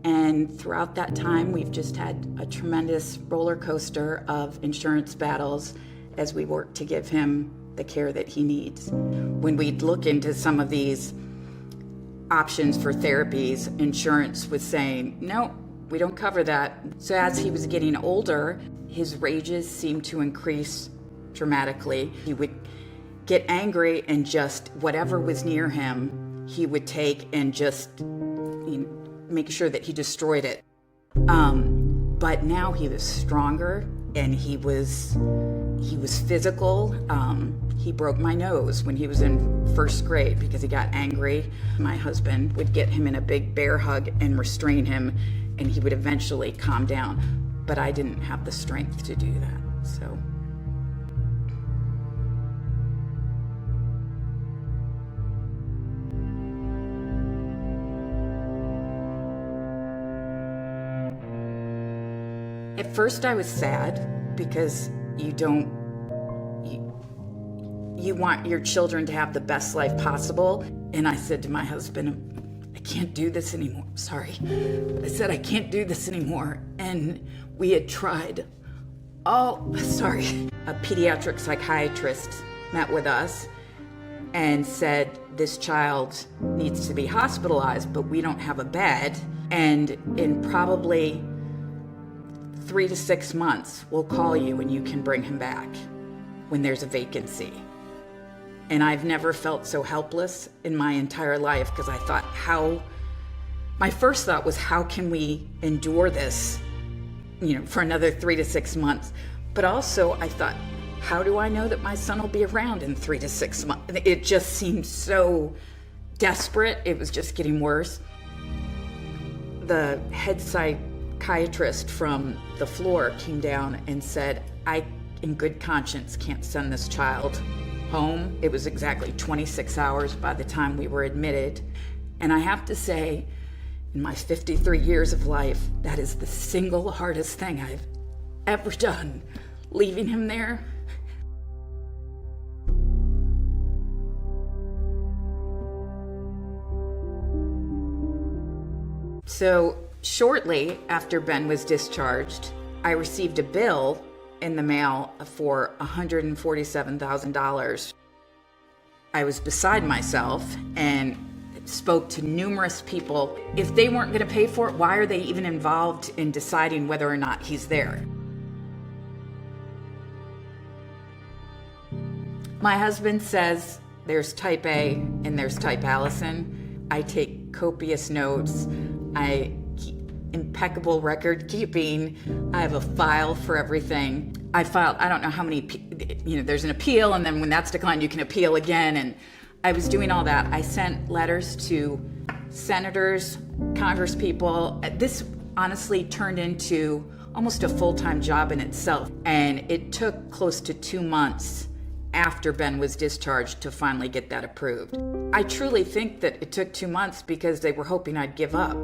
And throughout that time, we've just had a tremendous roller coaster of insurance battles as we work to give him the care that he needs. When we look into some of these options for therapies, insurance was saying, no, we don't cover that. So as he was getting older, his rages seemed to increase dramatically. He would get angry and just whatever was near him, he would take and just make sure that he destroyed it. But now he was stronger and he was physical. He broke my nose when he was in first grade because he got angry. My husband would get him in a big bear hug and restrain him, and he would eventually calm down. But I didn't have the strength to do that, so. At first I was sad because you want your children to have the best life possible. And I said to my husband, I can't do this anymore. Sorry. I said, I can't do this anymore. And we had tried. A pediatric psychiatrist met with us and said, this child needs to be hospitalized, but we don't have a bed. And in probably 3 to 6 months, we'll call you and you can bring him back when there's a vacancy. And I've never felt so helpless in my entire life because I thought, my first thought was, how can we endure this, for another 3 to 6 months? But also I thought, how do I know that my son will be around in 3 to 6 months? It just seemed so desperate. It was just getting worse. The head psychiatrist from the floor came down and said, I, in good conscience, can't send this child home. It was exactly 26 hours by the time we were admitted. And I have to say, in my 53 years of life, that is the single hardest thing I've ever done, leaving him there. So shortly after Ben was discharged, I received a bill in the mail for $147,000. I was beside myself and spoke to numerous people. If they weren't going to pay for it, why are they even involved in deciding whether or not he's there? My husband says there's type A and there's type Allyson. I take copious notes. I keep impeccable record keeping. I have a file for everything. I filed, I don't know how many, there's an appeal, and then when that's declined, you can appeal again. And I was doing all that. I sent letters to senators, congresspeople. This honestly turned into almost a full-time job in itself. And it took close to 2 months after Ben was discharged to finally get that approved. I truly think that it took 2 months because they were hoping I'd give up.